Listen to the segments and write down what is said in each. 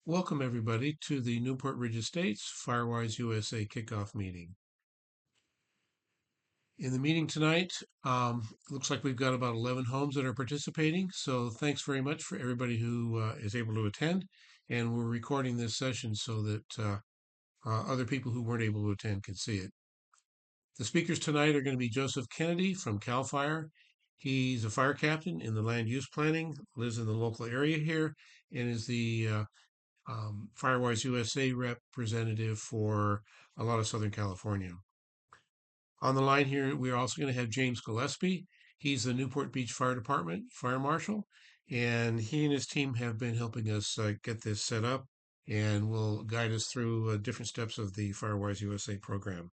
Welcome, everybody, to the Newport Ridge Estates Firewise USA Kickoff meeting. In the meeting tonight, looks like we've got about 11 homes that are participating. So thanks very much for everybody who is able to attend. And we're recording this session so that other people who weren't able to attend can see it. The speakers tonight are going to be Joseph Kennedy from CAL FIRE. He's a fire captain in the land use planning, lives in the local area here, and is the Firewise USA representative for a lot of Southern California. On the line here, we're also going to have James Gillespie. He's the Newport Beach Fire Department fire marshal, and he and his team have been helping us get this set up and will guide us through different steps of the Firewise USA program.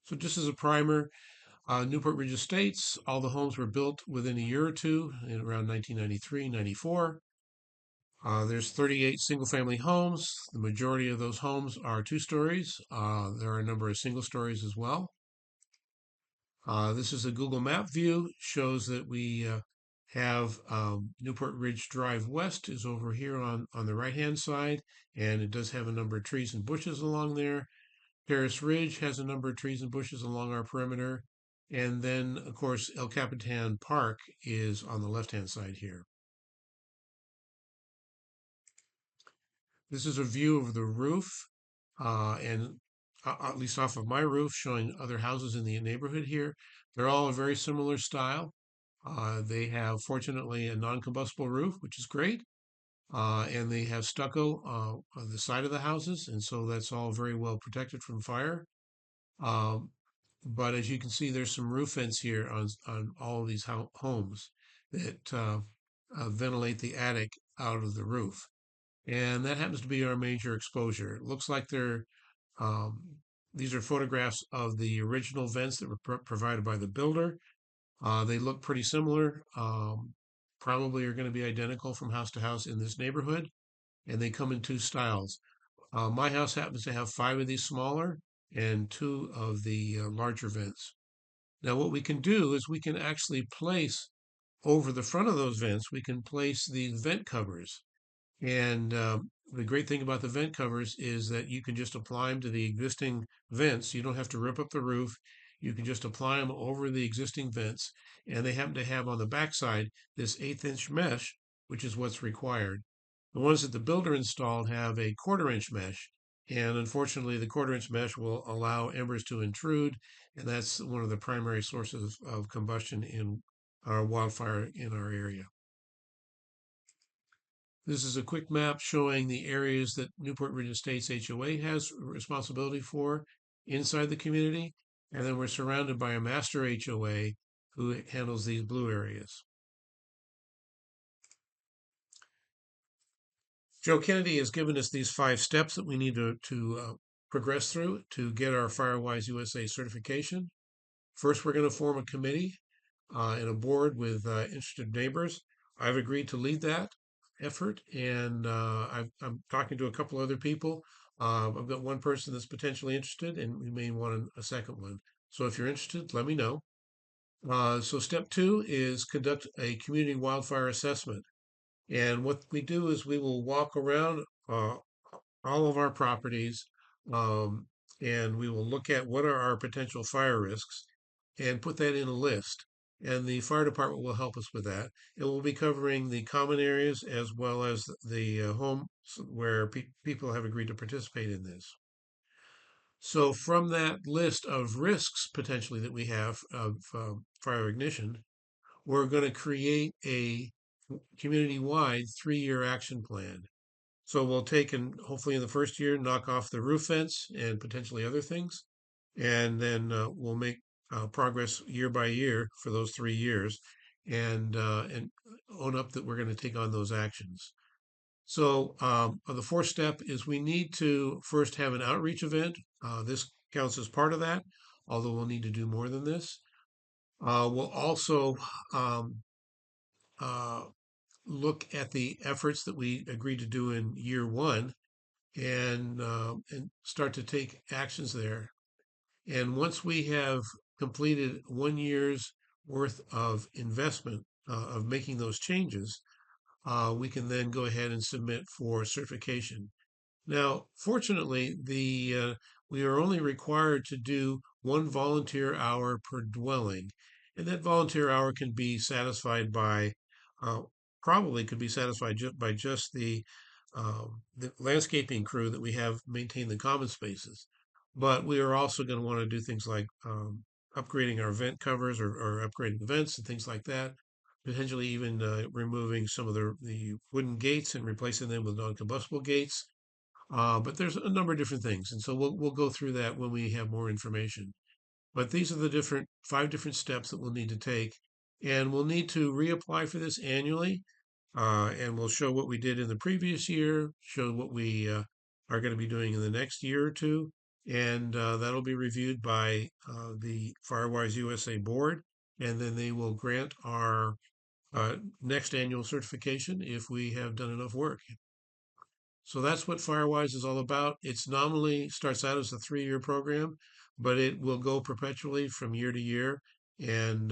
So just as a primer, Newport Ridge Estates, all the homes were built within a year or two in around 1993, 94. There's 38 single-family homes. The majority of those homes are two stories. There are a number of single stories as well. This is a Google Map view. Shows that we have Newport Ridge Drive West is over here on the right-hand side, and it does have a number of trees and bushes along there. Terrace Ridge has a number of trees and bushes along our perimeter. And then, of course, El Capitan Park is on the left-hand side here. This is a view of the roof, and at least off of my roof, showing other houses in the neighborhood here. They're all a very similar style. They have, fortunately, a non-combustible roof, which is great, and they have stucco on the side of the houses, and so that's all very well protected from fire. Um, but as you can see, there's some roof vents here on all of these homes that ventilate the attic out of the roof. And that happens to be our major exposure. It looks like um, these are photographs of the original vents that were provided by the builder. They look pretty similar, probably are going to be identical from house to house in this neighborhood, and they come in two styles. My house happens to have five of these smaller and two of the larger vents. Now, what we can do is we can actually place over the front of those vents, we can place these vent covers. And the great thing about the vent covers is that you can just apply them to the existing vents. You don't have to rip up the roof. You can just apply them over the existing vents. And they happen to have on the backside this 1/8 inch mesh, which is what's required. The ones that the builder installed have a 1/4 inch mesh. And unfortunately, the 1/4 inch mesh will allow embers to intrude. And that's one of the primary sources of combustion in our wildfire in our area. This is a quick map showing the areas that Newport Ridge Estates HOA has responsibility for inside the community. And then we're surrounded by a master HOA who handles these blue areas. Joe Kennedy has given us these 5 steps that we need to progress through to get our Firewise USA certification. First, we're going to form a committee and a board with interested neighbors. I've agreed to lead that effort, and I'm talking to a couple other people. I've got one person that's potentially interested, and we may want a second one. So if you're interested, let me know. So step 2 is conduct a community wildfire assessment. And what we do is we will walk around all of our properties, um, and we will look at what are our potential fire risks and put that in a list. And the fire department will help us with that. It will be covering the common areas as well as the homes where people have agreed to participate in this. So from that list of risks potentially that we have of fire ignition, we're going to create a community-wide 3-year action plan. So we'll take and hopefully in the first year knock off the roof vents and potentially other things, and then we'll make progress year by year for those 3 years, and own up that we're going to take on those actions. So the fourth step is we need to first have an outreach event. This counts as part of that, although we'll need to do more than this. We'll also um, uh, look at the efforts that we agreed to do in year 1 and start to take actions there. And once we have completed 1 year's worth of investment of making those changes, we can then go ahead and submit for certification. Now, fortunately, we are only required to do 1 volunteer hour per dwelling, and that volunteer hour can be satisfied by uh, probably could be satisfied by just the landscaping crew that we have maintain the common spaces. But we are also going to want to do things like upgrading our vent covers or upgrading the vents and things like that. Potentially even removing some of the wooden gates and replacing them with non-combustible gates. But there's a number of different things, and so we'll go through that when we have more information. But these are the 5 different steps that we'll need to take, and we'll need to reapply for this annually. And we'll show what we did in the previous year, show what we are going to be doing in the next year or two, and that'll be reviewed by the Firewise USA board, and then they will grant our next annual certification if we have done enough work. So that's what Firewise is all about. It's nominally starts out as a 3-year program, but it will go perpetually from year to year. And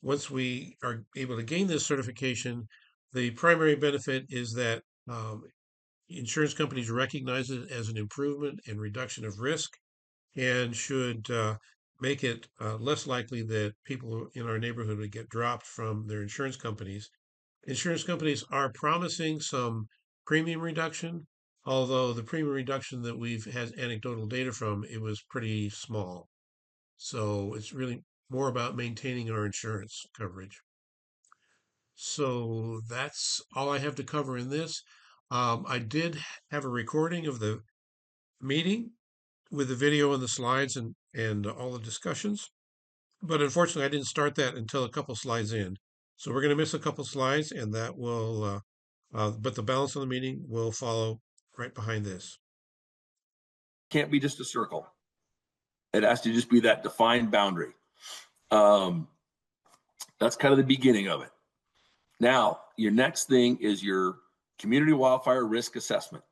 once we are able to gain this certification, the primary benefit is that insurance companies recognize it as an improvement and reduction of risk and should make it less likely that people in our neighborhood would get dropped from their insurance companies. Insurance companies are promising some premium reduction, although the premium reduction that we've had anecdotal data from, it was pretty small. So it's really more about maintaining our insurance coverage. So that's all I have to cover in this. I did have a recording of the meeting with the video and the slides and all the discussions. But unfortunately, I didn't start that until a couple slides in. So we're going to miss a couple slides, and that will, but the balance of the meeting will follow right behind this. Can't be just a circle. It has to just be that defined boundary. That's kind of the beginning of it. Now, your next thing is your community wildfire risk assessment.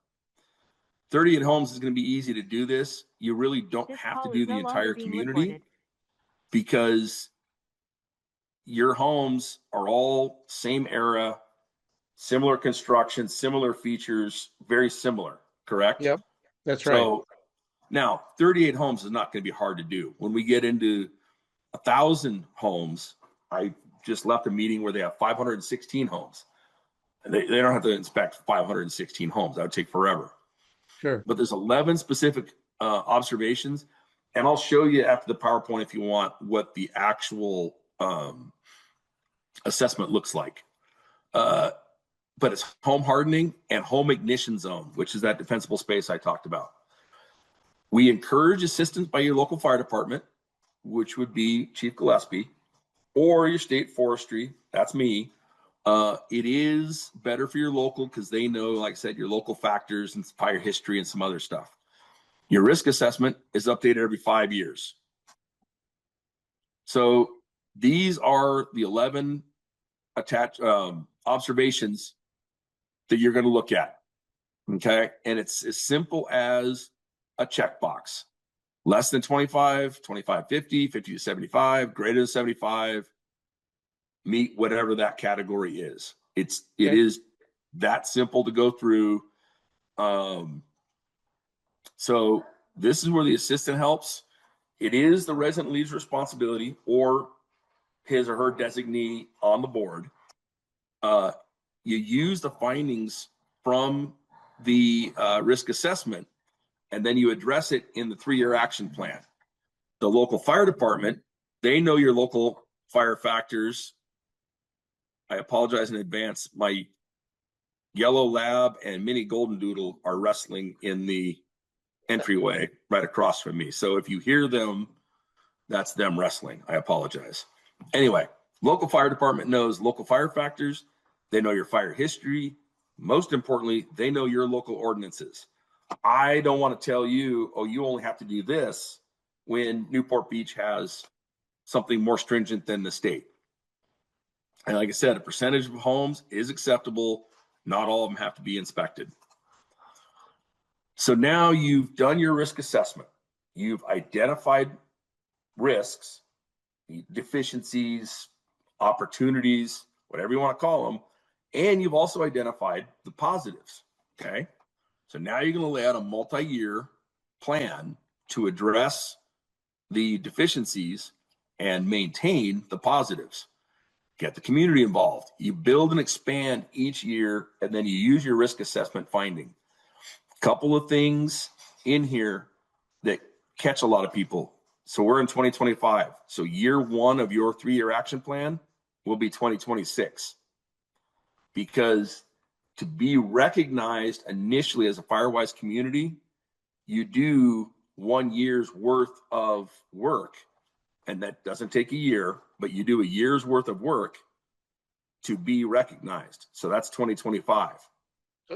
38 homes is going to be easy to do this. You really don't have to do the entire community because your homes are all same era, similar construction, similar features, very similar, correct? Yep, that's right. So now 38 homes is not going to be hard to do. When we get into 1,000 homes, I just left a meeting where they have 516 homes. They don't have to inspect 516 homes. That would take forever. Sure. But there's 11 specific observations, and I'll show you after the PowerPoint if you want what the actual assessment looks like. But it's home hardening and home ignition zone, which is that defensible space I talked about. We encourage assistance by your local fire department, which would be Chief Gillespie, or your state forestry, that's me. It is better for your local because they know, like I said, your local factors and fire history and some other stuff. Your risk assessment is updated every 5 years. So these are the 11 attached observations that you're going to look at. Okay. And it's as simple as a checkbox. Less than 25, 25, 50, 50 to 75, greater than 75, meet whatever that category is. It is that simple to go through. So this is where the assistant helps. It is the resident lead's responsibility or his or her designee on the board. You use the findings from the risk assessment, and then you address it in the 3-year action plan. The local fire department, they know your local fire factors. I apologize in advance. My yellow lab and mini golden doodle are wrestling in the entryway right across from me. So if you hear them, that's them wrestling. I apologize. Anyway, local fire department knows local fire factors. They know your fire history. Most importantly, they know your local ordinances. I don't want to tell you, oh, you only have to do this when Newport Beach has something more stringent than the state. And like I said, a percentage of homes is acceptable. Not all of them have to be inspected. So now you've done your risk assessment. You've identified risks, deficiencies, opportunities, whatever you want to call them, And you've also identified the positives. Okay. So now you're going to lay out a multi-year plan to address the deficiencies and maintain the positives. Get the community involved. You build and expand each year, and then you use your risk assessment finding. Couple of things in here that catch a lot of people. So we're in 2025. So year one of your 3-year action plan will be 2026. Because to be recognized initially as a Firewise community, you do 1 year's worth of work. And that doesn't take a year, but you do a year's worth of work to be recognized. So that's 2025.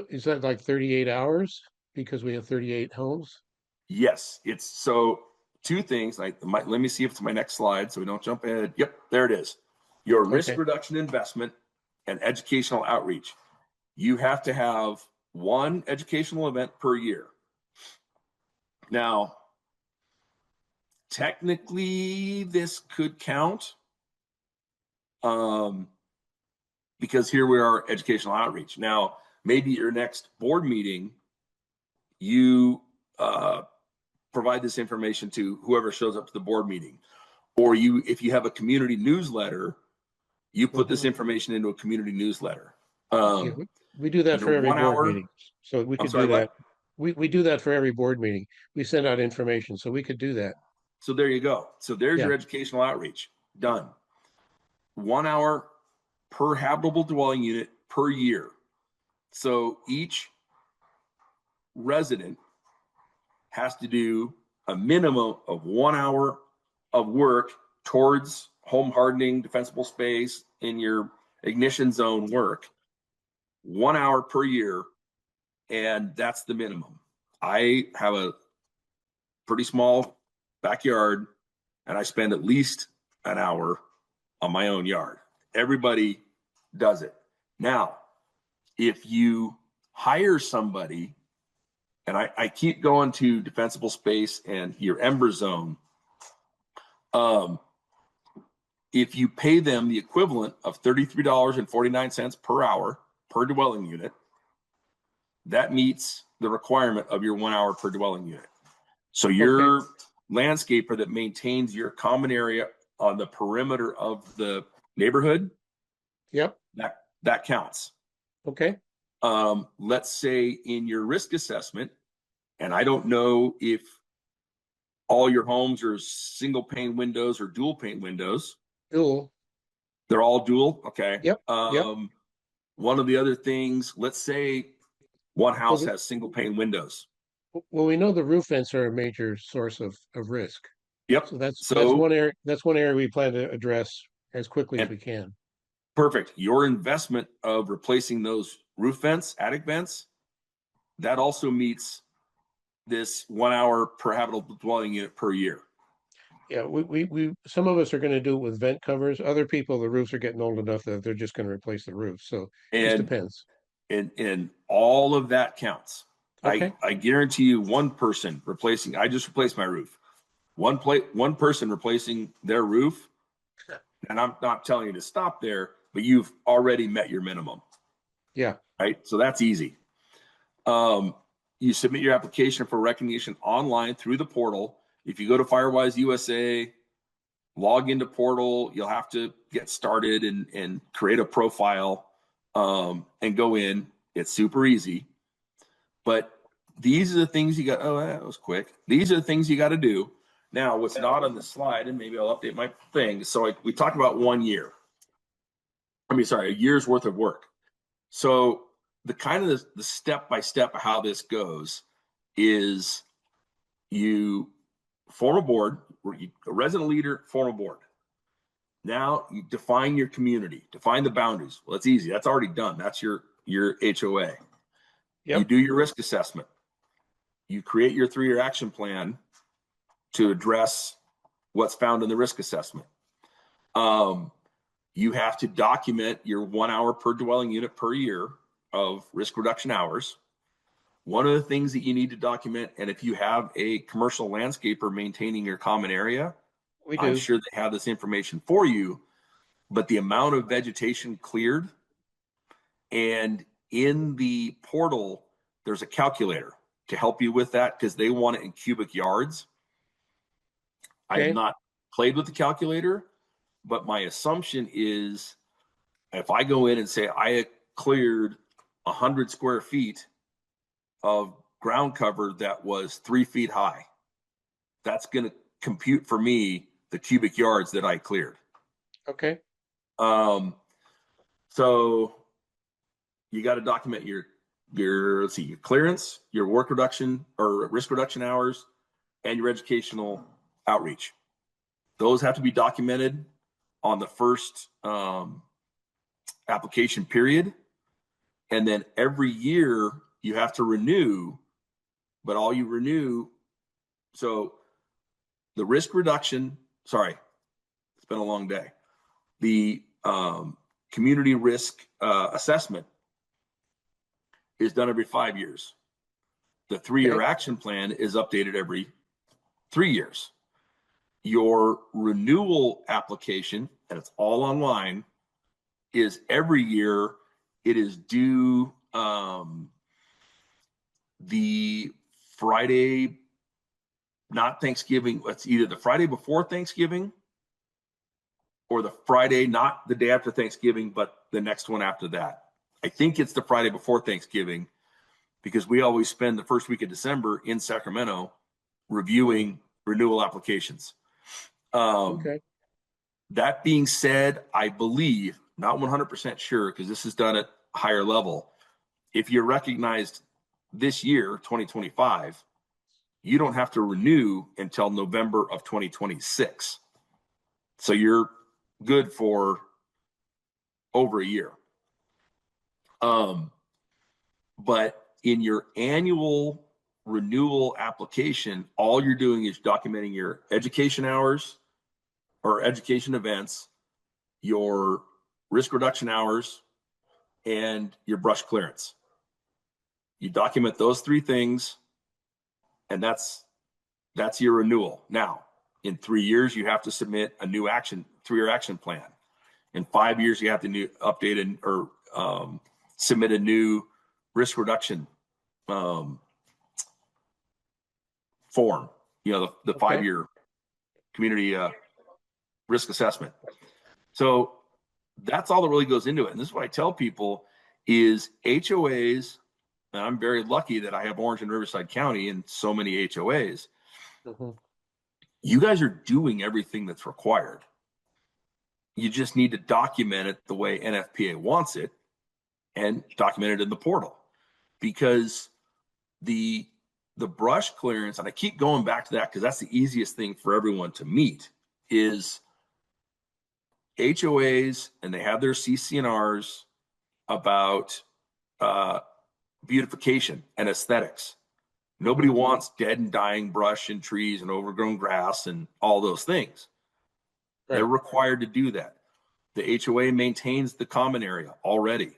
Is that like 38 hours because we have 38 homes? Yes, it's so 2 things. Let me see if it's my next slide so we don't jump ahead. Yep, there it is. Your risk Okay. reduction investment and educational outreach. You have to have 1 educational event per year. Now, technically, this could count because here we are, educational outreach. Now, maybe your next board meeting, you provide this information to whoever shows up to the board meeting. Or if you have a community newsletter, you put this information into a community newsletter. Yeah, we do that Your for every 1 board hour, meeting. So we I'm could sorry, do what? that. We do that for every board meeting. We send out information, so we could do that. So there you go. So there's Yeah. your educational outreach done. 1 hour per habitable dwelling unit per year. So each resident has to do a minimum of 1 hour of work towards home hardening, defensible space in your ignition zone work, 1 hour per year. And that's the minimum. I have a pretty small backyard and I spend at least an hour on my own yard. Everybody does it. Now, if you hire somebody, and I keep going to defensible space and your ember zone, if you pay them the equivalent of $33.49 per hour per dwelling unit, that meets the requirement of your 1 hour per dwelling unit. So your landscaper that maintains your common area on the perimeter of the neighborhood, Yep. that counts. Okay. Let's say in your risk assessment, and I don't know if all your homes are single pane windows or dual pane windows. Dual. They're all dual. Okay. Yep. Yep. One of the other things, let's say one house Well, has single pane windows. well, we know the roof vents are a major source of risk. Yep. So that's So one area. That's one area we plan to address as quickly as we can. perfect. Your investment of replacing those roof vents, attic vents, that also meets this 1 hour per habitable dwelling unit per year. Yeah, we some of us are going to do it with vent covers. Other people, the roofs are getting old enough that they're just going to replace the roof. So just And depends. and all of that counts. Okay. I guarantee you one person replacing, I just replaced my roof. One person replacing their roof, and I'm not telling you to stop there, but you've already met your minimum. Yeah. Right? So that's easy. You submit your application for recognition online through the portal. If you go to Firewise USA, log into portal, you'll have to get started and create a profile and go in. It's super easy. But these are the things you got. Oh, that was quick. These are the things you got to do. Now, what's not on the slide, and maybe I'll update my thing. So we talked about 1 year. A year's worth of work. So the kind of the step by step of how this goes is you form a board, a resident leader, form a board. Now you define your community, define the boundaries. Well, it's easy. That's already done. That's your HOA. Yep. You do your risk assessment. You create your 3-year action plan to address what's found in the risk assessment. You have to document your 1 hour per dwelling unit per year of risk reduction hours. One of the things that you need to document, and if you have a commercial landscaper maintaining your common area, We I'm do. sure they have this information for you, but the amount of vegetation cleared And in the portal, there's a calculator to help you with that because they want it in cubic yards. I have Okay. not played with the calculator, but my assumption is if I go in and say I cleared 100 square feet of ground cover that was 3 feet high, that's going to compute for me the cubic yards that I cleared. Okay. So you got to document your let's see, your clearance, your work reduction or risk reduction hours, and your educational outreach. Those have to be documented on the first application period. And then every year you have to renew, but all you renew, so the risk reduction, sorry, it's been a long day. The community risk assessment is done every 5 years. The 3-year action plan is updated every 3 years. Your renewal application, and it's all online, is every year. It is due the Friday, not Thanksgiving. It's either the Friday before Thanksgiving or the Friday, not the day after Thanksgiving, but the next one after that. I think it's the Friday before Thanksgiving because we always spend the first week of December in Sacramento reviewing renewal applications. Okay. That being said, I believe, not 100% sure, because this is done at higher level, if you're recognized this year, 2025, you don't have to renew until November of 2026. So you're good for over a year. But in your annual renewal application, all you're doing is documenting your education hours or education events, your risk reduction hours, and your brush clearance. You document those 3 things, and that's your renewal. Now, in 3 years, you have to submit a new 3-year action plan. In 5 years, you have to update or submit a new risk reduction form. The 5-year community risk assessment. So that's all that really goes into it. And this is what I tell people is HOAs, and I'm very lucky that I have Orange and Riverside County and so many HOAs. Mm-hmm. You guys are doing everything that's required. You just need to document it the way NFPA wants it and document it in the portal. Because the brush clearance, and I keep going back to that because that's the easiest thing for everyone to meet, is HOAs, and they have their CCNRs about beautification and aesthetics. Nobody wants dead and dying brush and trees and overgrown grass and all those things. Right. They're required to do that. The HOA maintains the common area already.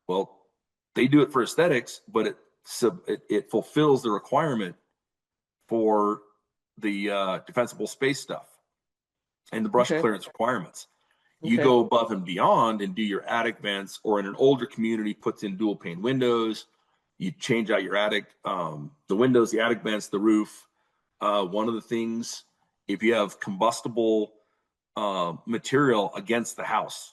Well, they do it for aesthetics, but it fulfills the requirement for the defensible space stuff and the brush clearance requirements. You go above and beyond and do your attic vents, or in an older community puts in dual pane windows. You change out your attic, the windows, the attic vents, the roof. One of the things, if you have combustible material against the house,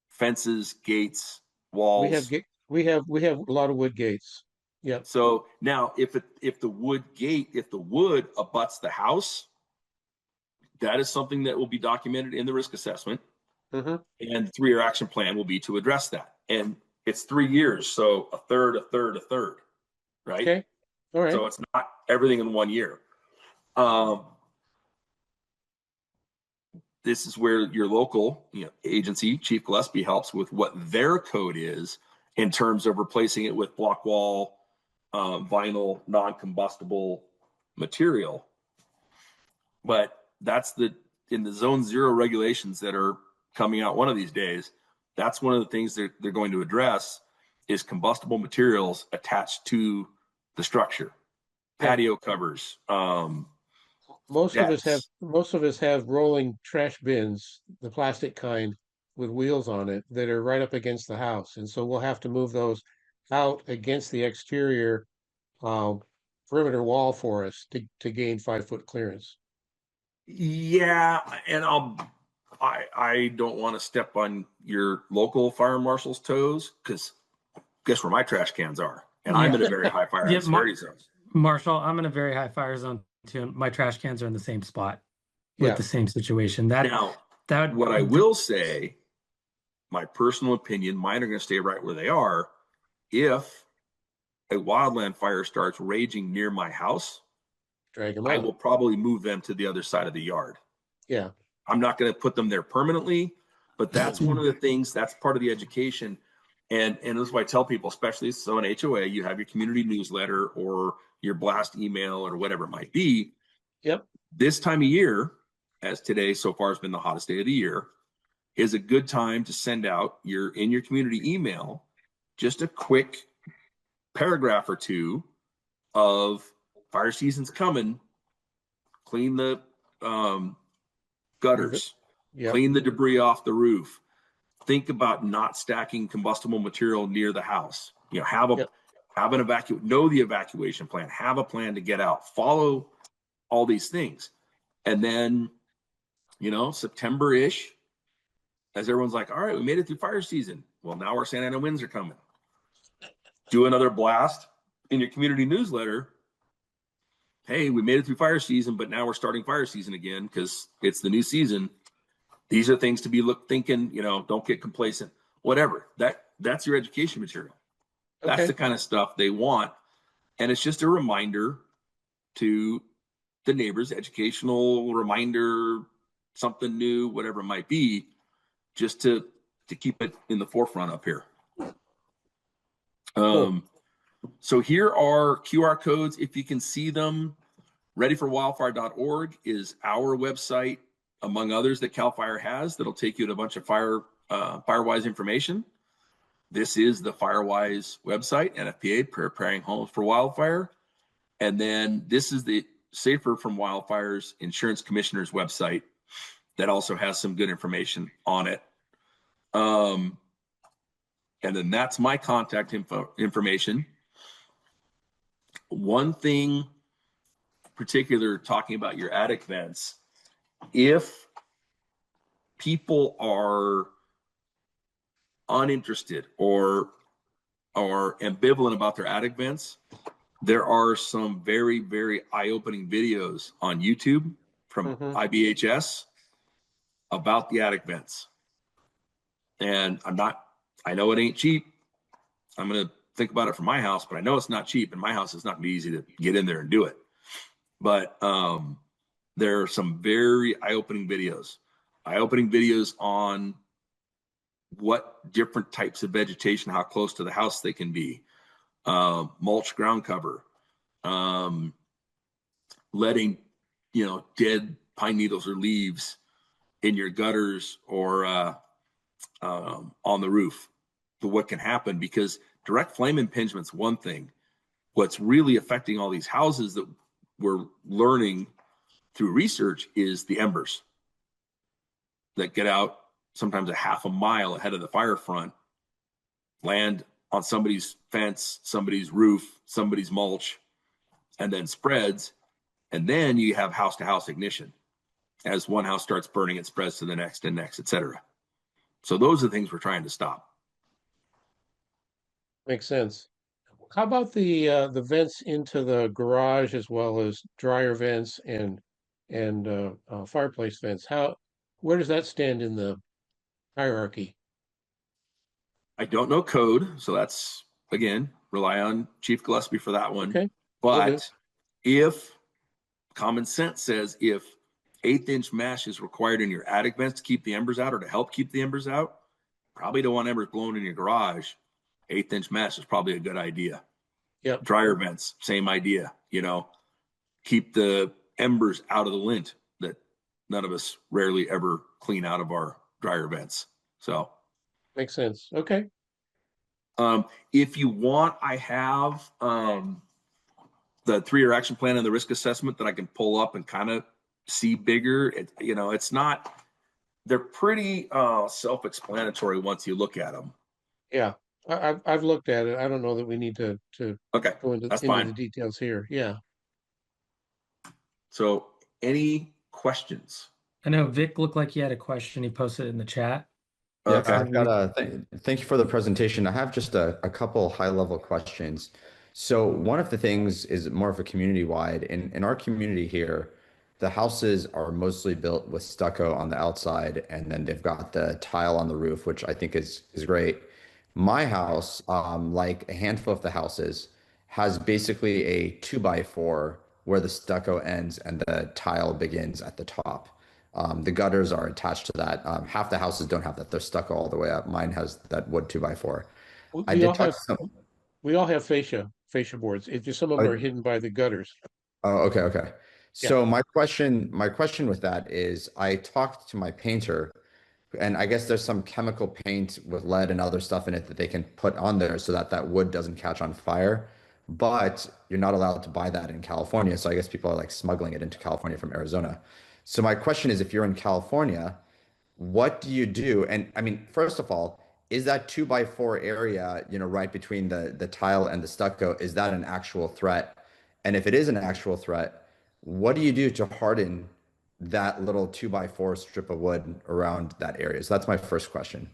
fences, gates, walls. We have a lot of wood gates. Yeah. So now if the wood abuts the house, that is something that will be documented in the risk assessment. Mm-hmm. And the 3-year action plan will be to address that. And it's 3 years. So a third, right? Okay. All right. So it's not everything in 1 year. This is where your local agency, Chief Gillespie, helps with what their code is in terms of replacing it with block wall, vinyl, non-combustible material. But that's in the Zone 0 regulations that are coming out one of these days. That's one of the things they're going to address is combustible materials attached to the structure, patio covers. Most of us have rolling trash bins, the plastic kind, with wheels on it that are right up against the house. And so we'll have to move those out against the exterior perimeter wall for us to gain 5 foot clearance. Yeah, and I don't want to step on your local fire marshal's toes, because guess where my trash cans are? And I'm Yeah. in a very high fire Yeah, severity zone. Marshall, I'm in a very high fire zone too. My trash cans are in the same spot with Yeah. the same situation. Now, what I will say, my personal opinion, mine are going to stay right where they are. If a wildland fire starts raging near my house, Drag them I out. will probably move them to the other side of the yard. Yeah. I'm not going to put them there permanently, but that's one of the things, that's part of the education. And this is why I tell people, especially so in HOA, you have your community newsletter or your blast email or whatever it might be. Yep. This time of year, as today so far has been the hottest day of the year, is a good time to send out in your community email just a quick paragraph or two of fire season's coming, clean the gutters, Yep. clean the debris off the roof, think about not stacking combustible material near the house. You know, have an know the evacuation plan, have a plan to get out, follow all these things. And then, you know, September-ish, as everyone's like, all right, we made it through fire season. Well, now our Santa Ana winds are coming. Do another blast in your community newsletter. Hey, we made it through fire season, but now we're starting fire season again because it's the new season. These are things to be thinking, you know, don't get complacent, whatever. That's your education material. Okay. That's the kind of stuff they want. And it's just a reminder to the neighbors, educational reminder, something new, whatever it might be, just to keep it in the forefront up here. Cool. So here are QR codes. If you can see them, readyforwildfire.org is our website, among others that CAL FIRE has, that'll take you to a bunch of Firewise information. This is the Firewise website, NFPA, Preparing Homes for Wildfire. And then this is the Safer from Wildfires Insurance Commissioner's website that also has some good information on it. And then that's my contact information. One thing particular, talking about your attic vents, if people are uninterested or ambivalent about their attic vents, there are some very, very eye-opening videos on YouTube from IBHS about the attic vents. And I know it ain't cheap. I'm going to think about it for my house, but I know it's not cheap, and my house is not easy to get in there and do it. But there are some very eye-opening videos on what different types of vegetation, how close to the house they can be, mulch ground cover, letting, you know, dead pine needles or leaves in your gutters or on the roof, to what can happen, because direct flame impingement's one thing. What's really affecting all these houses that we're learning through research is the embers that get out sometimes a half a mile ahead of the fire front, land on somebody's fence, somebody's roof, somebody's mulch, and then spreads. And then you have house-to-house ignition. As one house starts burning, it spreads to the next and next, etc. So those are the things we're trying to stop. Makes sense. How about the vents into the garage as well as dryer vents and fireplace vents? Where does that stand in the hierarchy? I don't know code, so that's, again, rely on Chief Gillespie for that one. Okay. But if common sense says if 1/8-inch mesh is required in your attic vents to keep the embers out or to help keep the embers out, probably don't want embers blown in your garage. 1/8-inch mesh is probably a good idea. Yep. Dryer vents, same idea. You know, keep the embers out of the lint that none of us rarely ever clean out of our dryer vents. So Makes sense. Okay. if you want, I have the 3-year action plan and the risk assessment that I can pull up and kind of see bigger. You know, it's not they're pretty self-explanatory once you look at them. Yeah, I've looked at it. I don't know that we need to Okay, go into that's the fine. details here. Yeah. So any questions? I know Vic looked like he had a question. He posted it in the chat. Yeah, Okay. I've got thank you for the presentation. I have just a couple high-level questions. So one of the things is more of a community-wide. In our community here, the houses are mostly built with stucco on the outside, and then they've got the tile on the roof, which I think is great. My house, like a handful of the houses, has basically a 2x4 where the stucco ends and the tile begins at the top. The gutters are attached to that. Half the houses don't have that. They're stucco all the way up. Mine has that wood 2x4. We I we did all talk have to some. we all have fascia boards. It's just some of them are Oh, hidden by the gutters. oh, okay, okay. Yeah. So my question with that is, I talked to my painter, and I guess there's some chemical paint with lead and other stuff in it that they can put on there so that that wood doesn't catch on fire. But you're not allowed to buy that in California. So I guess people are like smuggling it into California from Arizona. So my question is, if you're in California, what do you do? And I mean, first of all, is that 2x4 area, right between the tile and the stucco, is that an actual threat? And if it is an actual threat, what do you do to harden that little 2x4 strip of wood around that area? So that's my first question.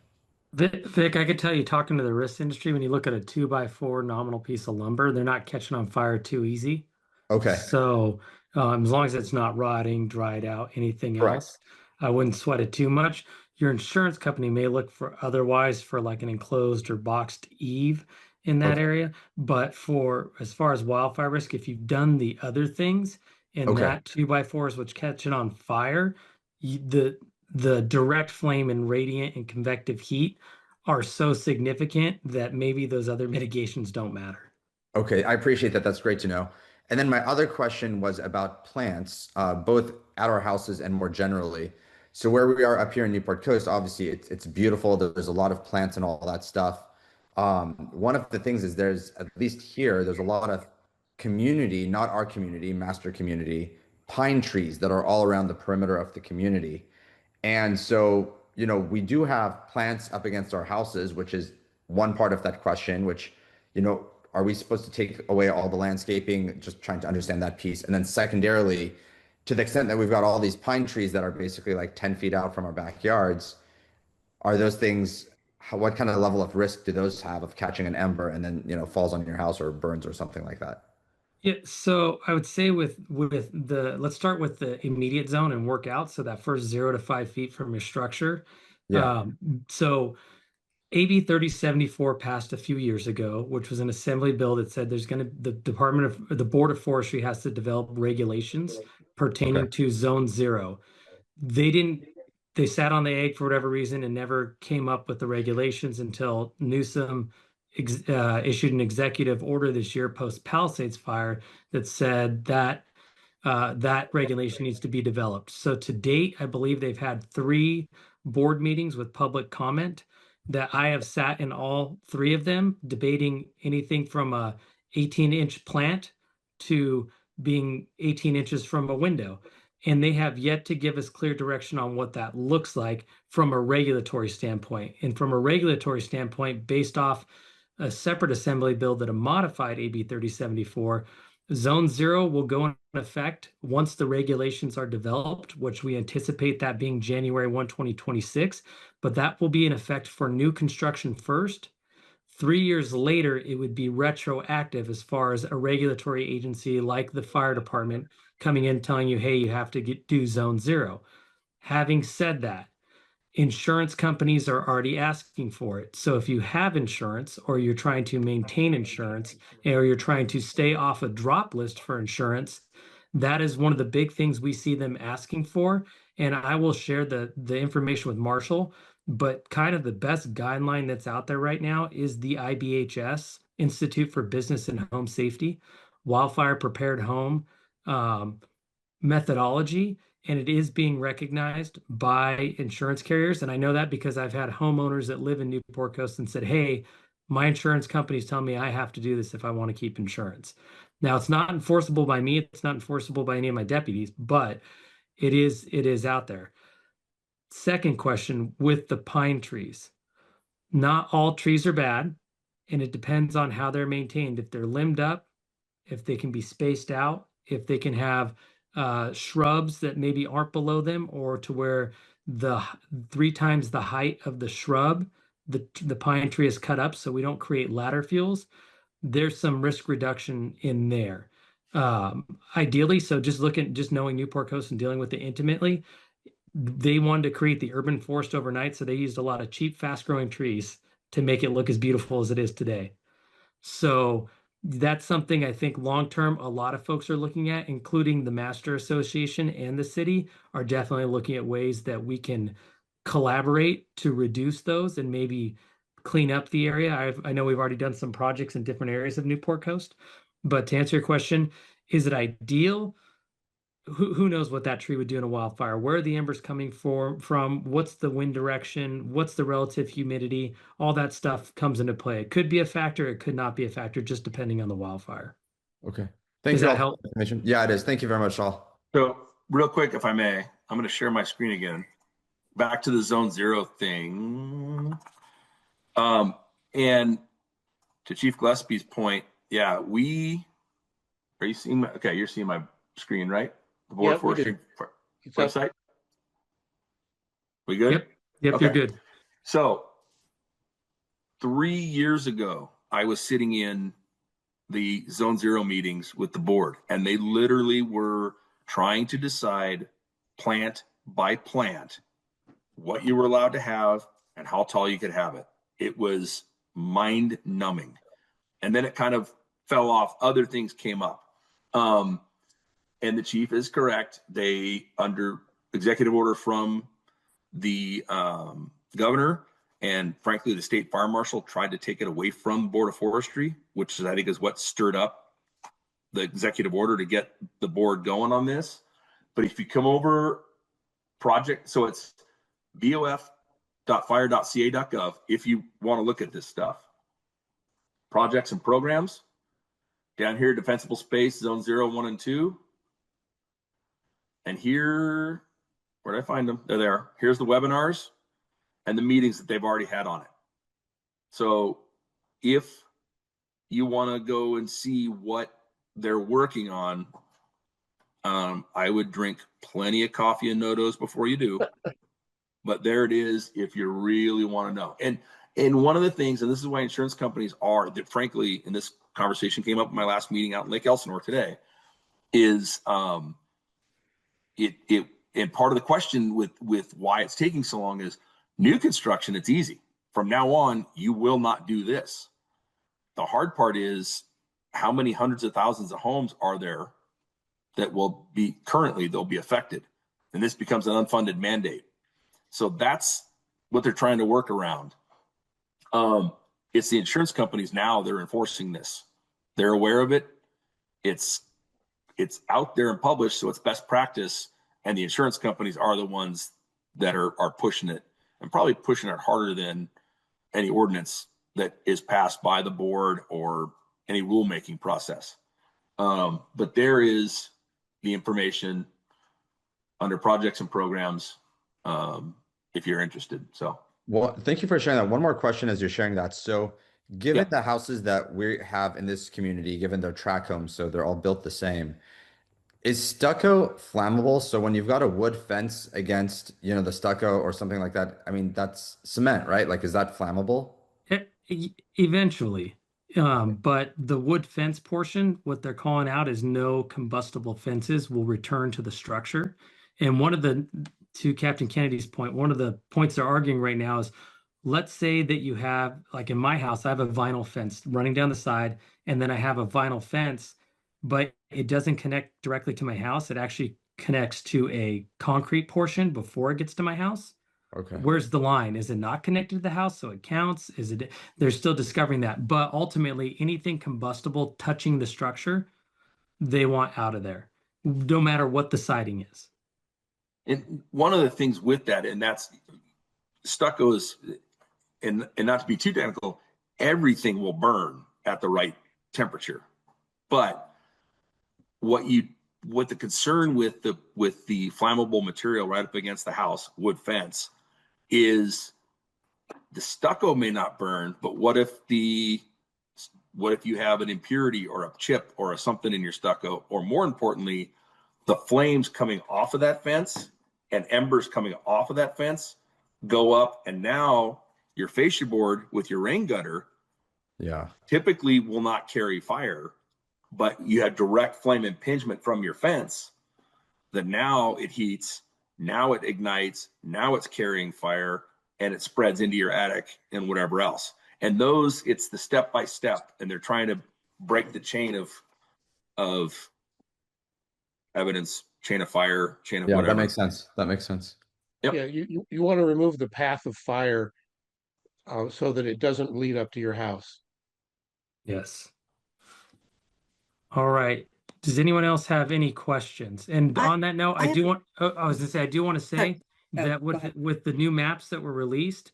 Vic, I could tell you, talking to the wrist industry, when you look at a 2x4 nominal piece of lumber, they're not catching on fire too easy. Okay, So as long as it's not rotting, dried out, anything correct. else, I wouldn't sweat it too much. Your insurance company may look for otherwise for like an enclosed or boxed eave in that Okay, area. But for as far as wildfire risk, if you've done the other things in okay, that 2x4s which catch it on fire, the direct flame and radiant and convective heat are so significant that maybe those other mitigations don't matter. okay. I appreciate that. That's great to know. And then my other question was about plants, both at our houses and more generally. So where we are up here in Newport Coast, obviously it's beautiful. There's a lot of plants and all that stuff. One of the things is there's, at least here, there's a lot of community, not our community, master community, pine trees that are all around the perimeter of the community. And so, we do have plants up against our houses, which is one part of that question, which, are we supposed to take away all the landscaping? Just trying to understand that piece. And then secondarily, to the extent that we've got all these pine trees that are basically like 10 feet out from our backyards, are those things, what kind of level of risk do those have of catching an ember and then, falls on your house or burns or something like that? Yeah, so I would say with the let's start with the immediate zone and work out. So that first 0 to 5 feet from your structure. Yeah. Um, so AB 3074 passed a few years ago, which was an assembly bill that said the Board of Forestry has to develop regulations Okay. pertaining to Zone Zero. They didn't, they sat on the egg for whatever reason and never came up with the regulations until Newsom issued an executive order this year post Palisades fire that said that that regulation needs to be developed. So to date, I believe they've had 3 board meetings with public comment that I have sat in all 3 of them debating anything from a 18-inch plant to being 18 inches from a window. And they have yet to give us clear direction on what that looks like from a regulatory standpoint. And from a regulatory standpoint, based off a separate assembly bill that a modified AB 3074, Zone Zero will go in effect once the regulations are developed, which we anticipate that being January 1, 2026, but that will be in effect for new construction first. 3 years later, it would be retroactive as far as a regulatory agency like the fire department coming in telling you, hey, you have to do Zone Zero. Having said that, insurance companies are already asking for it. So if you have insurance or you're trying to maintain insurance or you're trying to stay off a drop list for insurance, that is one of the big things we see them asking for. And I will share the information with Marshall, but kind of the best guideline that's out there right now is the IBHS, Institute for Business and Home Safety, Wildfire Prepared Home methodology, and it is being recognized by insurance carriers. And I know that because I've had homeowners that live in Newport Coast and said, hey, my insurance company is telling me I have to do this if I want to keep insurance. Now, it's not enforceable by me. It's not enforceable by any of my deputies, but it is out there. second question with the pine trees. Not all trees are bad, and it depends on how they're maintained. If they're limbed up, if they can be spaced out, if they can have shrubs that maybe aren't below them, or to where the 3 times the height of the shrub, the pine tree is cut up so we don't create ladder fuels. There's some risk reduction in there. Ideally, so just knowing Newport Coast and dealing with it intimately, they wanted to create the urban forest overnight, so they used a lot of cheap, fast-growing trees to make it look as beautiful as it is today. So that's something I think long term a lot of folks are looking at, including the Master Association and the city are definitely looking at ways that we can collaborate to reduce those and maybe clean up the area. I know we've already done some projects in different areas of Newport Coast, but to answer your question, is it ideal? Who knows what that tree would do in a wildfire? Where are the embers coming from? What's the wind direction? What's the relative humidity? All that stuff comes into play. It could be a factor. It could not be a factor, just depending on the wildfire. Okay. Thank Does you that all for help? the information. Yeah, it is. Thank you very much, Saul. So real quick, if I may, I'm going to share my screen again. Back to the zone 0 thing. And to Chief Gillespie's point, yeah, are you seeing okay, you're seeing my screen, right? The board Yeah, we do. forestry website. We good? Yep. Yep. Okay. You're good. So 3 years ago, I was sitting in the zone 0 meetings with the board, and they literally were trying to decide plant by plant what you were allowed to have and how tall you could have it. It was mind numbing. And then it kind of fell off. Other things came up. And the chief is correct. They, under executive order from the governor and frankly the state fire marshal, tried to take it away from the Board of Forestry, which I think is what stirred up the executive order to get the board going on this. But if you come over project, so it's bof.fire.ca.gov if you want to look at this stuff. Projects and programs. Down here, defensible space, zone 0, 1, and 2. And here, where did I find them? They're there. Here's the webinars and the meetings that they've already had on it. So if you want to go and see what they're working on, I would drink plenty of coffee and no-dos before you do. But there it is if you really want to know. And one of the things, and this is why insurance companies are, that frankly, in this conversation came up in my last meeting out in Lake Elsinore today, is and part of the question with why it's taking so long is new construction, it's easy. From now on, you will not do this. The hard part is how many hundreds of thousands of homes are there that will be they'll be affected. And this becomes an unfunded mandate. So that's what they're trying to work around. It's the insurance companies now, they're enforcing this. They're aware of it. It's out there and published, so it's best practice. And the insurance companies are the ones that are pushing it, and probably pushing it harder than any ordinance that is passed by the board or any rulemaking process. But there is the information under projects and programs if you're interested. So. Well, thank you for sharing that. One more question as you're sharing that. So given the houses that we have in this community, given their tract homes, so they're all built the same, is stucco flammable? So when you've got a wood fence against, the stucco or something like that, I mean, that's cement, right? Like, is that flammable? Eventually. But the wood fence portion, what they're calling out is no combustible fences will return to the structure. And to Captain Kennedy's point, one of the points they're arguing right now is, let's say that you have, like in my house, I have a vinyl fence running down the side, and then I have a vinyl fence, but it doesn't connect directly to my house. It actually connects to a concrete portion before it gets to my house. Okay. Where's the line? Is it not connected to the house, so it counts? They're still discovering that. But ultimately, anything combustible touching the structure, they want out of there, no matter what the siding is. And one of the things with that, and that's stucco is, and not to be too technical, everything will burn at the right temperature. But what you what the concern with the flammable material right up against the house, wood fence, is the stucco may not burn, but what if you have an impurity or a chip or something in your stucco, or more importantly, the flames coming off of that fence and embers coming off of that fence go up, and now your fascia board with your rain gutter typically will not carry fire, but you have direct flame impingement from your fence that now it heats, now it ignites, now it's carrying fire, and it spreads into your attic and whatever else. And those, it's the step by step, and they're trying to break the chain of evidence, chain of fire, chain of whatever. That makes sense. That makes sense. Yep. Yeah, you want to remove the path of fire so that it doesn't lead up to your house. Yes. All right. Does anyone else have any questions? And on that note, I do want to say that with the new maps that were released,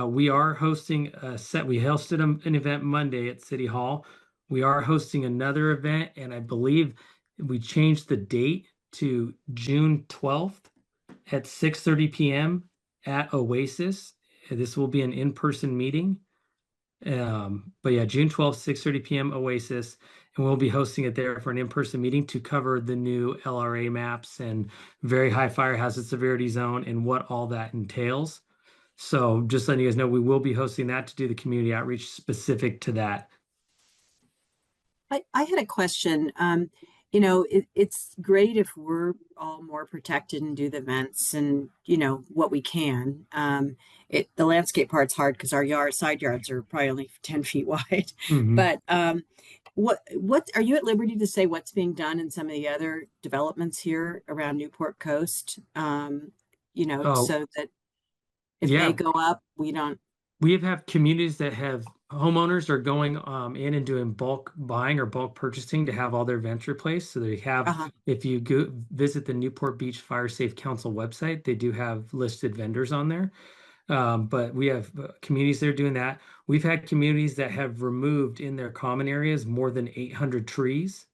we are hosting we hosted an event Monday at City Hall. We are hosting another event, and I believe we changed the date to June 12th at 6:30 p.m. at Oasis. This will be an in-person meeting. But yeah, June 12th, 6:30 p.m. Oasis. And we'll be hosting it there for an in-person meeting to cover the new LRA maps and very high fire hazard severity zone and what all that entails. So just letting you guys know, we will be hosting that to do the community outreach specific to that. I had a question. It's great if we're all more protected and do the events and, what we can. The landscape part's hard because our side yards are probably only 10 feet wide. Mm-hmm. But what are you at liberty to say what's being done in some of the other developments here around Newport Coast? So that if they go up, we don't. We have communities that have homeowners are going in and doing bulk buying or bulk purchasing to have all their events replaced. So they have, if you go visit the Newport Beach Fire Safe Council website, they do have listed vendors on there. But we have communities that are doing that. We've had communities that have removed in their common areas more than 800 trees.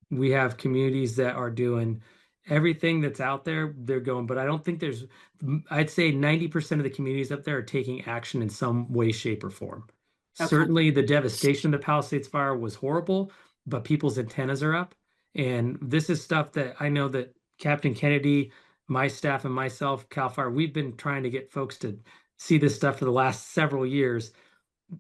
We have communities that are doing everything that's out there, they're going, but I don't think I'd say 90% of the communities up there are taking action in some way, shape, or form. Okay. Certainly the devastation of the Palisades fire was horrible, but people's antennas are up. And this is stuff that I know that Captain Kennedy, my staff, and myself, CAL FIRE, we've been trying to get folks to see this stuff for the last several years.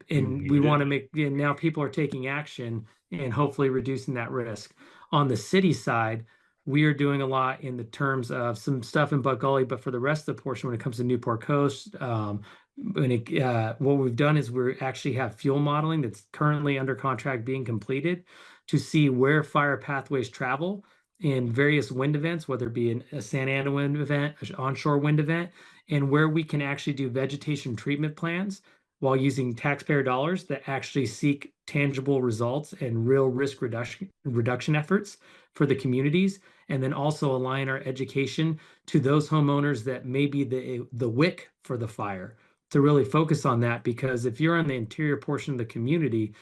And we want to now people are taking action and hopefully reducing that risk. On the city side, we are doing a lot in the terms of some stuff in Buck Gully, but for the rest of the portion, when it comes to Newport Coast, what we've done is we actually have fuel modeling that's currently under contract being completed to see where fire pathways travel in various wind events, whether it be a Santa Ana wind event, an onshore wind event, and where we can actually do vegetation treatment plans while using taxpayer dollars that actually seek tangible results and real risk reduction efforts for the communities, and then also align our education to those homeowners that may be the wick for the fire, to really focus on that. Because if you're on the interior portion of the community,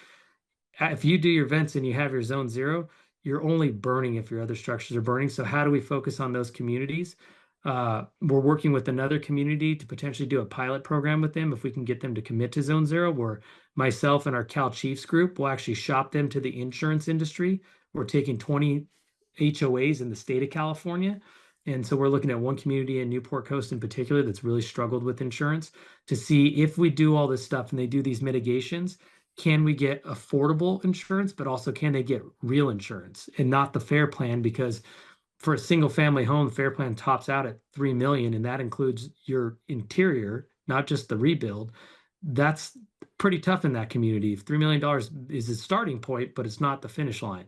if you do your vents and you have your zone 0, you're only burning if your other structures are burning. So how do we focus on those communities? We're working with another community to potentially do a pilot program with them if we can get them to commit to zone 0, where myself and our Cal Chiefs group will actually shop them to the insurance industry. We're taking 20 HOAs in the state of California. And so we're looking at one community in Newport Coast in particular that's really struggled with insurance to see if we do all this stuff and they do these mitigations, can we get affordable insurance, but also can they get real insurance and not the FAIR plan? Because for a single family home, FAIR plan tops out at $3 million, and that includes your interior, not just the rebuild. That's pretty tough in that community. $3 million is a starting point, but it's not the finish line.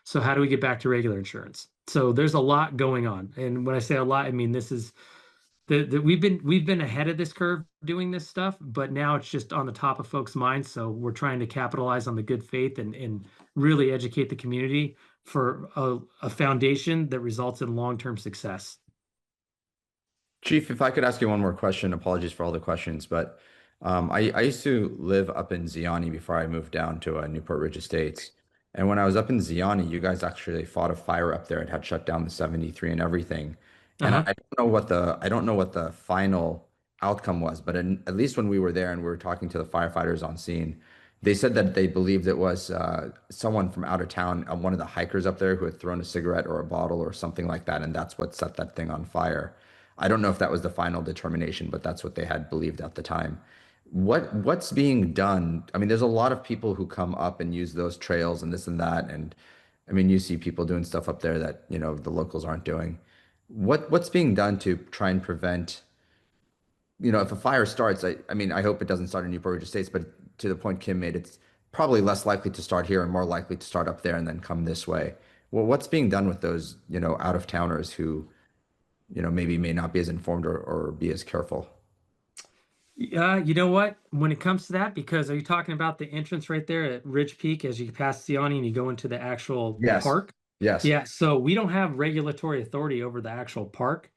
So how do we get back to regular insurance? So there's a lot going on. And when I say a lot, I mean, this is we've been ahead of this curve doing this stuff, but now it's just on the top of folks' minds. So we're trying to capitalize on the good faith and really educate the community for a foundation that results in long-term success. Chief, if I could ask you one more question, apologies for all the questions, but I used to live up in Ziani before I moved down to Newport Ridge Estates. And when I was up in Ziani, you guys actually fought a fire up there. It had shut down the 73 and everything. And Uh-huh. I don't know what the final outcome was, but at least when we were there and we were talking to the firefighters on scene, they said that they believed it was someone from out of town, one of the hikers up there who had thrown a cigarette or a bottle or something like that, and that's what set that thing on fire. I don't know if that was the final determination, but that's what they had believed at the time. What's being done? I mean, there's a lot of people who come up and use those trails and this and that, and I mean, you see people doing stuff up there that, the locals aren't doing. What's being done to try and prevent, if a fire starts, I mean, I hope it doesn't start in Newport Ridge Estates, but to the point Kim made, it's probably less likely to start here and more likely to start up there and then come this way. Well, what's being done with those, out of towners who, maybe may not be as informed or be as careful? You know what? When it comes to that, because are you talking about the entrance right there at Ridge Peak as you pass the awning and you go into the actual Yes. park? Yes. Yeah, so we don't have regulatory authority over the actual park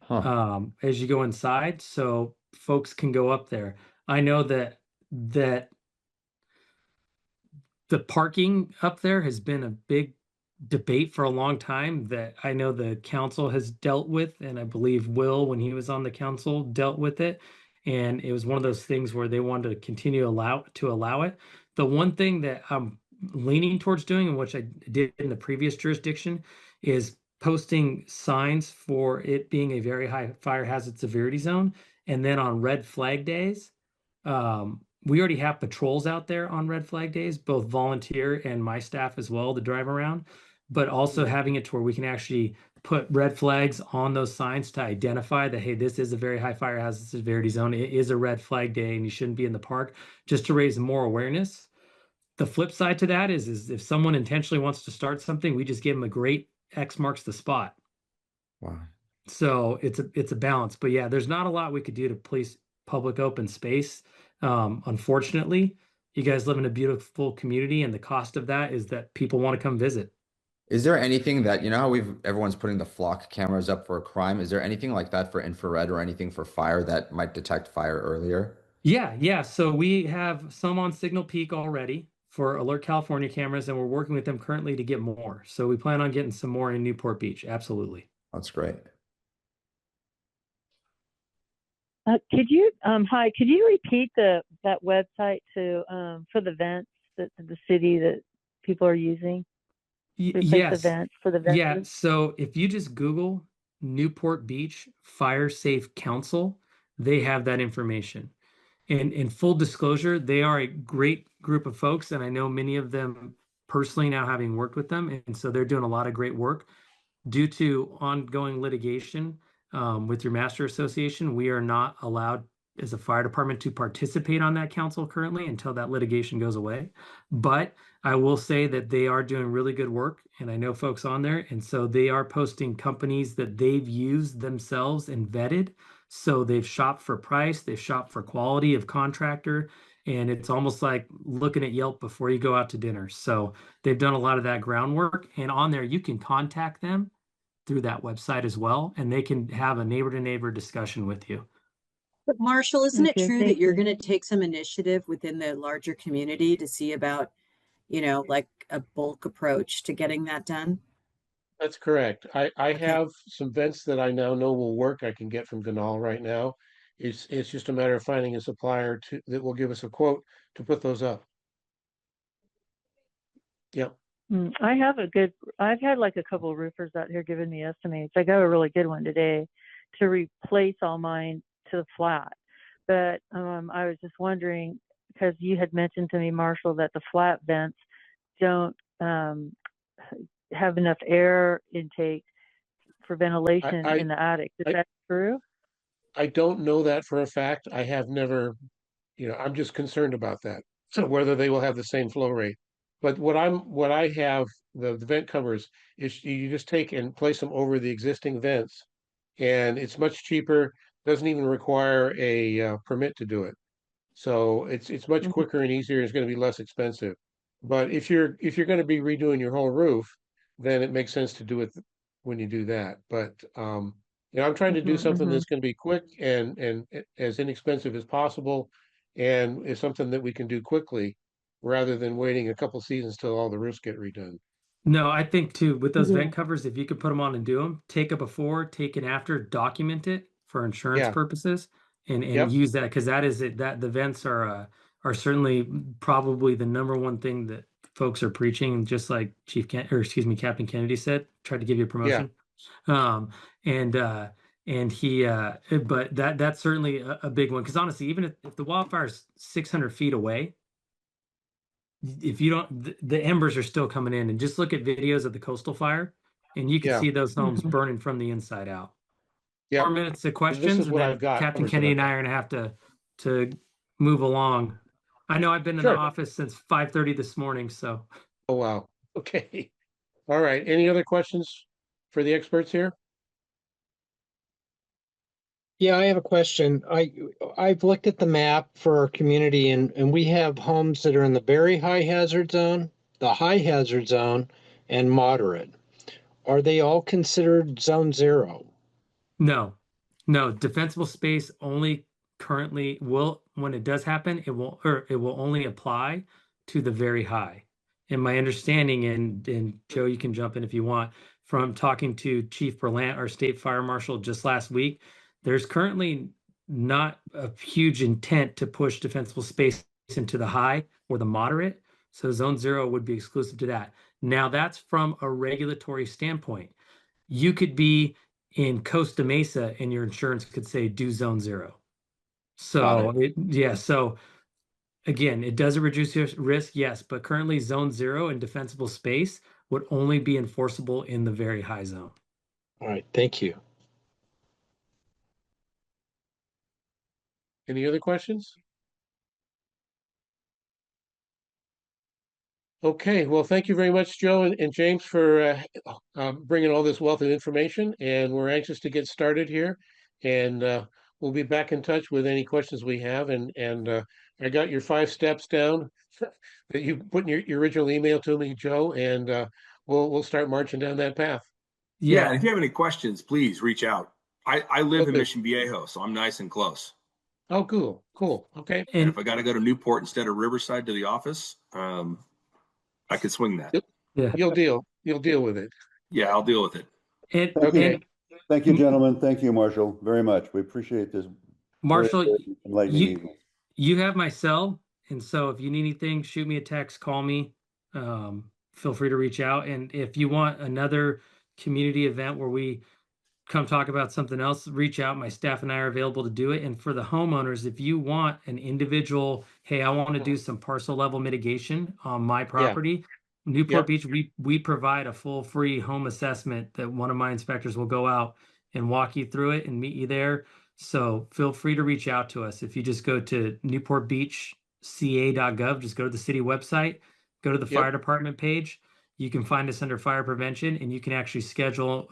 Huh. as you go inside, so folks can go up there. I know that the parking up there has been a big debate for a long time that I know the council has dealt with, and I believe Will, when he was on the council, dealt with it. And it was one of those things where they wanted to continue to allow it. The one thing that I'm leaning towards doing, and which I did in the previous jurisdiction, is posting signs for it being a very high fire hazard severity zone. And then on red flag days, we already have patrols out there on red flag days, both volunteer and my staff as well to drive around, but also having it to where we can actually put red flags on those signs to identify that, hey, this is a very high fire hazard severity zone. It is a red flag day and you shouldn't be in the park, just to raise more awareness. The flip side to that is if someone intentionally wants to start something, we just give them a great X marks the spot. Wow. So it's a balance, but yeah, there's not a lot we could do to police public open space. Unfortunately, you guys live in a beautiful community, and the cost of that is that people want to come visit. Is there anything that, how everyone's putting the flock cameras up for a crime? Is there anything like that for infrared or anything for fire that might detect fire earlier? Yeah. So we have some on Signal Peak already for Alert California cameras, and we're working with them currently to get more. So we plan on getting some more in Newport Beach. Absolutely. That's great. Hi, could you repeat that website for the events that the city that people are using? Replace Yes. events for the Yeah. vendors? So if you just Google Newport Beach Fire Safe Council, they have that information. And in full disclosure, they are a great group of folks, and I know many of them personally now, having worked with them, and so they're doing a lot of great work. Due to ongoing litigation with your master association, we are not allowed as a fire department to participate on that council currently until that litigation goes away. But I will say that they are doing really good work, and I know folks on there, and so they are posting companies that they've used themselves and vetted. So they've shopped for price, they've shopped for quality of contractor, and it's almost like looking at Yelp before you go out to dinner. So they've done a lot of that groundwork, and on there you can contact them through that website as well, and they can have a neighbor to neighbor discussion with you. But Marshall, isn't it Okay, true that thank you're you. going to take some initiative within the larger community to see about, like a bulk approach to getting that done? That's correct. I Okay. have some vents that I now know will work. I can get from Ganal right now. It's just a matter of finding a supplier that will give us a quote to put those up. Yep. I've had like a couple of roofers out here giving me estimates. I got a really good one today to replace all mine to the flat. But I was just wondering, because you had mentioned to me, Marshall, that the flat vents don't have enough air intake for ventilation I in the attic. Is I that true? I don't know that for a fact. I have never, I'm just concerned about that. So whether they will have the same flow rate. But what I have, the vent covers, is you just take and place them over the existing vents, and it's much cheaper, doesn't even require a permit to do it. So it's much Mhm. quicker and easier. It's going to be less expensive. But if you're going to be redoing your whole roof, then it makes sense to do it when you do that. But I'm trying to do Mhm. something Mhm. that's going to be quick and as inexpensive as possible, and is something that we can do quickly. rather than waiting a couple seasons till all the roofs get redone. No, I think too, with those Yeah. vent covers, if you could put them on and do them, take a before, take an after, document it for insurance Yeah. purposes, and Yep. use that, because that is it. That the vents are certainly probably the number one thing that folks are preaching. Just like Captain Kennedy said, tried to give you a Yeah. promotion. Um, and he but that's certainly a big one, because honestly, even if the wildfire is 600 feet away, if you don't, the embers are still coming in. And just look at videos of the coastal fire, and you can Yeah. see those homes Mhm. burning from the inside out. Yeah. 4 minutes of And this questions, is and what I've then got. Captain Numbers that Kennedy I've and I got. are gonna have to move along. I know I've been in the Sure. office since 5:30 this morning, so Oh, wow. Okay. All right. Any other questions for the experts here? Yeah, I have a question. I've looked at the map for our community, and we have homes that are in the very high hazard zone, the high hazard zone, and moderate. Are they all considered zone zero? no, defensible space only currently will, when it does happen, it will only apply to the very high. And my understanding, and Joe, you can jump in if you want, from talking to Chief Berlant, our state fire marshal, just last week, there's currently not a huge intent to push defensible space into the high or the moderate. So zone zero would be exclusive to that. Now that's from a regulatory standpoint. You could be in Costa Mesa and your insurance could say do zone zero. So so again, it doesn't reduce your risk, yes, but currently zone zero and defensible space would only be enforceable in the very high zone. All right, thank you. Any other questions? Okay, well, thank you very much, Joe and James, for bringing all this wealth of information. And we're anxious to get started here. And we'll be back in touch with any questions we have. And I got your 5 steps down that you put in your original email to me, Joe. And we'll start marching down that path. Yeah, and Yeah, if you have any questions, please reach out. I live in Okay. Mission Viejo, so I'm nice and close. Oh, cool, cool. Okay, And and if I got to go to Newport instead of Riverside to the office, I could swing that. yeah, you'll deal with it. Yeah, I'll deal with it. and Thank you. and Thank you, gentlemen. Thank you, Marshall, very much. We appreciate this. Marshall, very enlightening you evening. you have my cell, and so if you need anything, shoot me a text, call me. Feel free to reach out. And if you want another community event where we come talk about something else, reach out. My staff and I are available to do it. And for the homeowners, if you want an individual, hey, I want to do some parcel level mitigation on my property, Newport Yep. Beach, we provide a full free home assessment that one of my inspectors will go out and walk you through it and meet you there. So feel free to reach out to us. If you just go to newportbeachca.gov, just go to the city website, go to the Yep. fire department page. You can find us under fire prevention, and you can actually schedule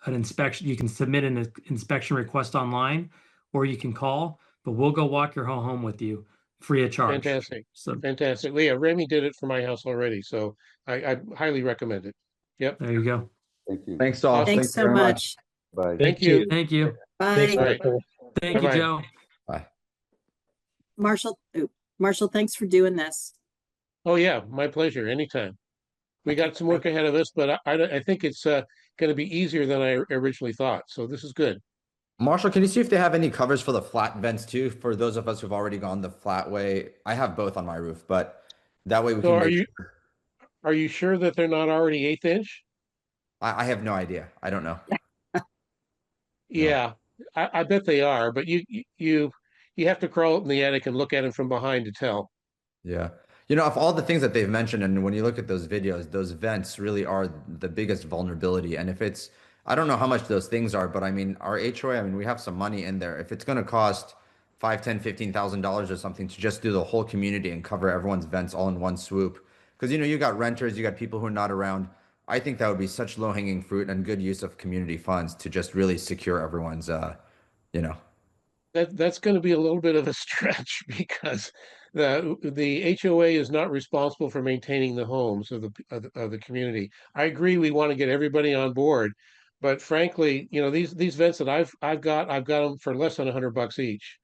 an inspection. You can submit an inspection request online, or you can call, but we'll go walk your whole home with you free of charge. Fantastic. So Fantastic. Well, yeah, Remy did it for my house already, so I highly recommend it. Yep. there you go. Thank you. Thanks all. Awesome. Thanks Thanks so very much. much. Bye. Thank you. Thank you. Thanks, Bye. All right. Marshall. Thank you, Bye-bye. Joe. Bye. Marshall, thanks for doing this. Oh, yeah, my pleasure. Anytime. We got some work ahead of us, but I think it's going to be easier than I originally thought. So this is good. Marshall, can you see if they have any covers for the flat vents too? For those of us who've already gone the flat way, I have both on my roof, but that way we So can are make you sure. are you sure that they're not already 1/8 inch? I have no idea. I don't know. No. Yeah, I bet they are, but you have to crawl up in the attic and look at them from behind to tell. Yeah. You know, of all the things that they've mentioned, and when you look at those videos, those vents really are the biggest vulnerability. And if it's, I don't know how much those things are, but I mean, our HOA, I mean, we have some money in there. If it's going to cost 5, 10, $15,000 or something to just do the whole community and cover everyone's vents all in one swoop, because you know, you got renters, you got people who are not around. I think that would be such low-hanging fruit and good use of community funds to just really secure everyone's, you know. That's going to be a little bit of a stretch because the HOA is not responsible for maintaining the homes of the community. I agree we want to get everybody on board, but frankly, you know, these vents that I've got them for less than $100 each.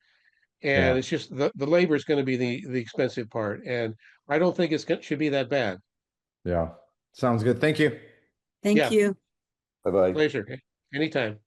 And Yeah. it's just the labor is going to be the expensive part. And I don't think should be that bad. Yeah. Sounds good. Thank you. Thank Yeah. you. Bye-bye. Pleasure. Anytime.